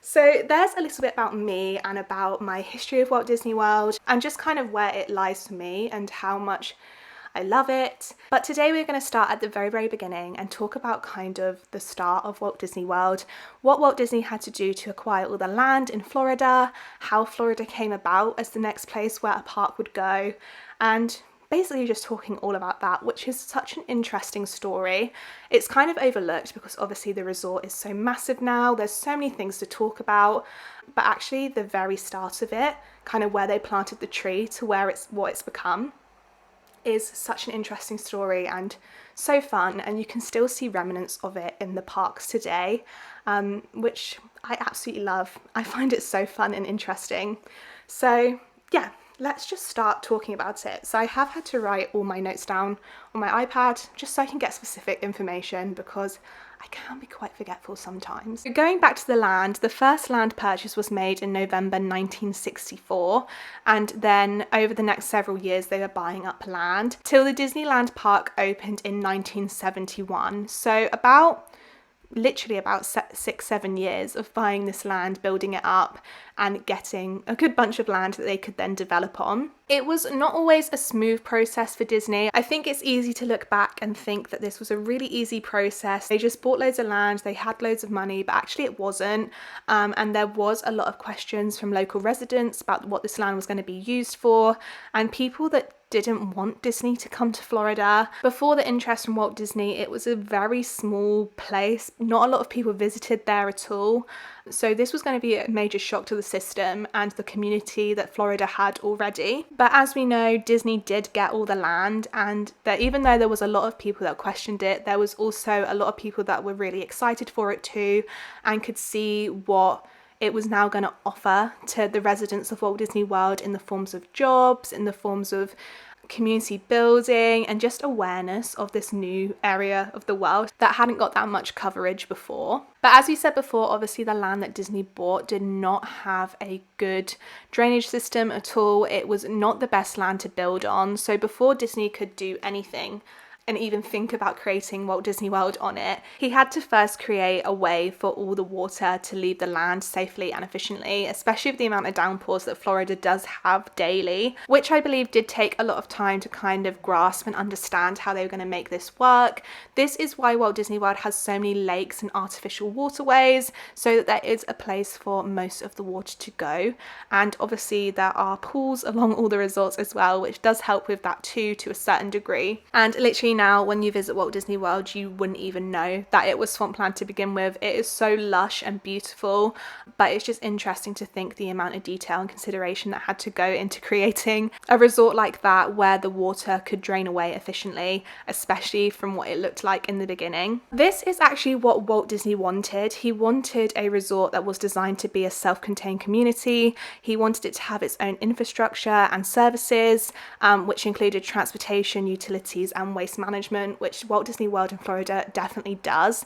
So there's a little bit about me and about my history of Walt Disney World and just kind of where it lies for me and how much I love it. But today we're going to start at the very beginning and talk about kind of the start of Walt Disney World, what Walt Disney had to do to acquire all the land in Florida, how Florida came about as the next place where a park would go, and basically just talking all about that, which is such an interesting story. It's kind of overlooked because obviously the resort is so massive now, there's so many things to talk about, but actually the very start of it, kind of where they planted the tree to where it's what it's become, is such an interesting story and so fun, and you can still see remnants of it in the parks today, which I absolutely love. I find it so fun and interesting. So yeah, let's just start talking about it. So I have had to write all my notes down on my iPad just so I can get specific information because I can be quite forgetful sometimes. Going back to the land, the first land purchase was made in November 1964, and then over the next several years they were buying up land till the Disneyland park opened in 1971. So literally about 6-7 years of buying this land, building it up and getting a good bunch of land that they could then develop on. It was not always a smooth process for Disney. I think it's easy to look back and think that this was a really easy process. They just bought loads of land, they had loads of money, but actually it wasn't. And there was a lot of questions from local residents about what this land was going to be used for, and people that didn't want Disney to come to Florida. Before the interest from Walt Disney, it was a very small place. Not a lot of people visited there at all. So this was going to be a major shock to the system and the community that Florida had already. But as we know, Disney did get all the land, and that even though there was a lot of people that questioned it, there was also a lot of people that were really excited for it too and could see what it was now going to offer to the residents of Walt Disney World in the forms of jobs, in the forms of community building, and just awareness of this new area of the world that hadn't got that much coverage before. But as we said before, obviously the land that Disney bought did not have a good drainage system at all. It was not the best land to build on. So before Disney could do anything and even think about creating Walt Disney World on it, he had to first create a way for all the water to leave the land safely and efficiently, especially with the amount of downpours that Florida does have daily, which I believe did take a lot of time to kind of grasp and understand how they were going to make this work. This is why Walt Disney World has so many lakes and artificial waterways, so that there is a place for most of the water to go. And obviously there are pools along all the resorts as well, which does help with that too, to a certain degree. And literally now when you visit Walt Disney World, you wouldn't even know that it was swampland to begin with. It is so lush and beautiful, but it's just interesting to think the amount of detail and consideration that had to go into creating a resort like that where the water could drain away efficiently, especially from what it looked like in the beginning. This is actually what Walt Disney wanted. He wanted a resort that was designed to be a self-contained community. He wanted it to have its own infrastructure and services, which included transportation, utilities and waste management, which Walt Disney World in Florida definitely does,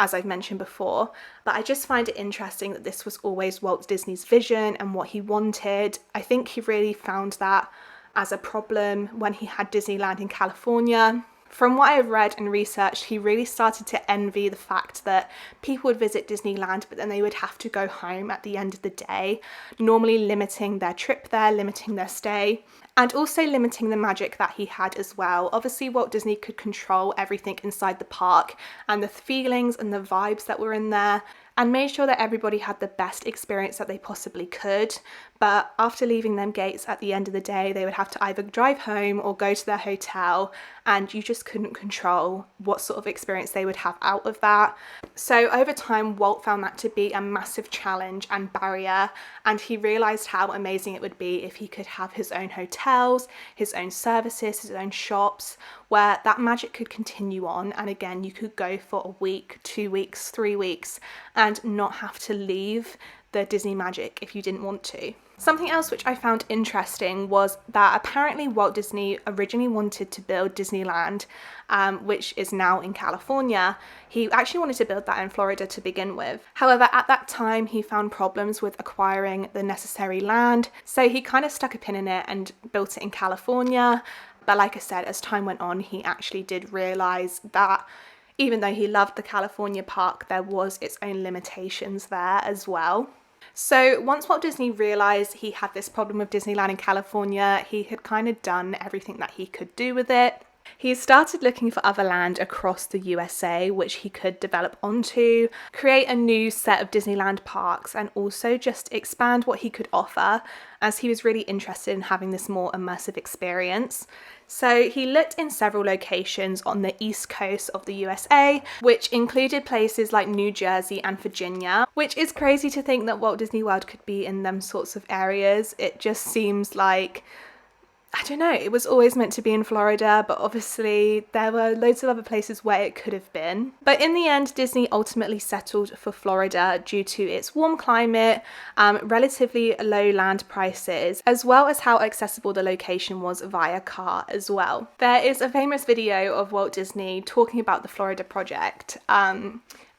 as I've mentioned before. But I just find it interesting that this was always Walt Disney's vision and what he wanted. I think he really found that as a problem when he had Disneyland in California. From what I've read and researched, he really started to envy the fact that people would visit Disneyland, but then they would have to go home at the end of the day, normally limiting their trip there, limiting their stay, and also limiting the magic that he had as well. Obviously, Walt Disney could control everything inside the park and the feelings and the vibes that were in there, and made sure that everybody had the best experience that they possibly could. But after leaving them gates at the end of the day, they would have to either drive home or go to their hotel, and you just couldn't control what sort of experience they would have out of that. So over time, Walt found that to be a massive challenge and barrier, and he realized how amazing it would be if he could have his own hotels, his own services, his own shops, where that magic could continue on. And again, you could go for a week, 2 weeks, 3 weeks, and not have to leave the Disney magic if you didn't want to. Something else which I found interesting was that apparently Walt Disney originally wanted to build Disneyland, which is now in California. He actually wanted to build that in Florida to begin with. However, at that time, he found problems with acquiring the necessary land, so he kind of stuck a pin in it and built it in California. But like I said, as time went on, he actually did realize that Even though he loved the California park, there was its own limitations there as well. So once Walt Disney realised he had this problem with Disneyland in California, he had kind of done everything that he could do with it. He started looking for other land across the USA which he could develop onto, create a new set of Disneyland parks, and also just expand what he could offer, as he was really interested in having this more immersive experience. So he looked in several locations on the east coast of the USA, which included places like New Jersey and Virginia, which is crazy to think that Walt Disney World could be in them sorts of areas. It just seems like, I don't know, it was always meant to be in Florida, but obviously there were loads of other places where it could have been. But in the end, Disney ultimately settled for Florida due to its warm climate, relatively low land prices, as well as how accessible the location was via car as well. There is a famous video of Walt Disney talking about the Florida Project,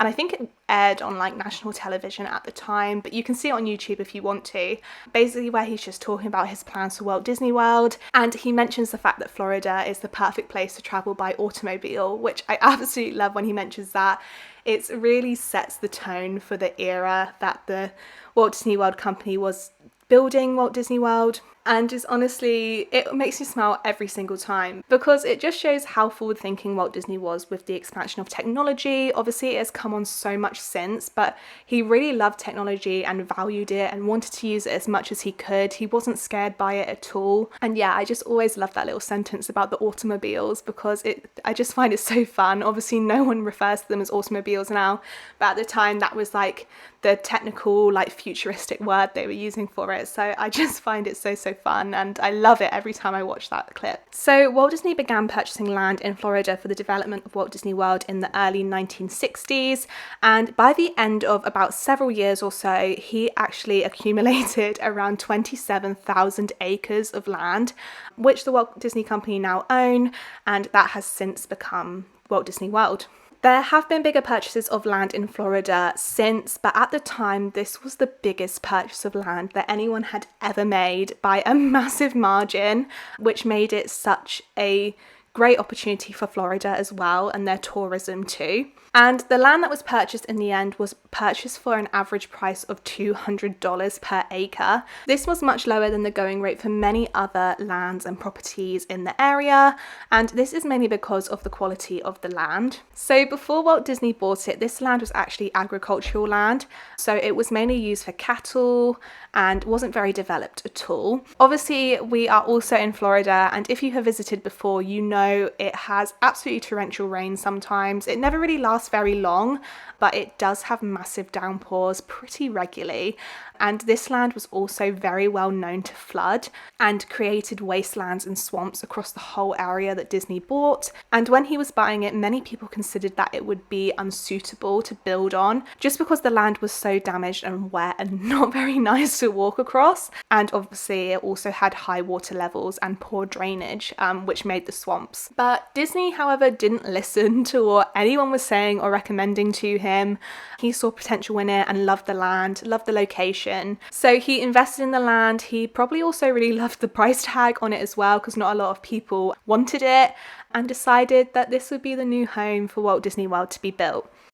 and I think it aired on like national television at the time, but you can see it on YouTube if you want to. Basically where he's just talking about his plans for Walt Disney World, and he mentions the fact that Florida is the perfect place to travel by automobile, which I absolutely love when he mentions that. It really sets the tone for the era that the Walt Disney World company was building Walt Disney World, and is honestly, it makes me smile every single time because it just shows how forward thinking Walt Disney was with the expansion of technology. Obviously it has come on so much since, but he really loved technology and valued it and wanted to use it as much as he could. He wasn't scared by it at all. And yeah, I just always love that little sentence about the automobiles because I just find it so fun. Obviously no one refers to them as automobiles now, but at the time that was like the technical, like futuristic word they were using for it. So I just find it so fun, and I love it every time I watch that clip. So Walt Disney began purchasing land in Florida for the development of Walt Disney World in the early 1960s, and by the end of about several years or so, he actually accumulated around 27,000 acres of land, which the Walt Disney Company now own, and that has since become Walt Disney World. There have been bigger purchases of land in Florida since, but at the time this was the biggest purchase of land that anyone had ever made by a massive margin, which made it such a great opportunity for Florida as well, and their tourism too. And the land that was purchased in the end was purchased for an average price of $200 per acre. This was much lower than the going rate for many other lands and properties in the area, and this is mainly because of the quality of the land. So before Walt Disney bought it, this land was actually agricultural land, so it was mainly used for cattle and wasn't very developed at all. Obviously, we are also in Florida, and if you have visited before, you know it has absolutely torrential rain sometimes. It never really lasts very long, but it does have massive downpours pretty regularly. And this land was also very well known to flood and created wastelands and swamps across the whole area that Disney bought. And when he was buying it, many people considered that it would be unsuitable to build on just because the land was so damaged and wet and not very nice to walk across. And obviously it also had high water levels and poor drainage, which made the swamps. But Disney, however, didn't listen to what anyone was saying or recommending to him. He saw potential in it and loved the land, loved the location. So he invested in the land. He probably also really loved the price tag on it as well, because not a lot of people wanted it, and decided that this would be the new home for Walt Disney World to be built.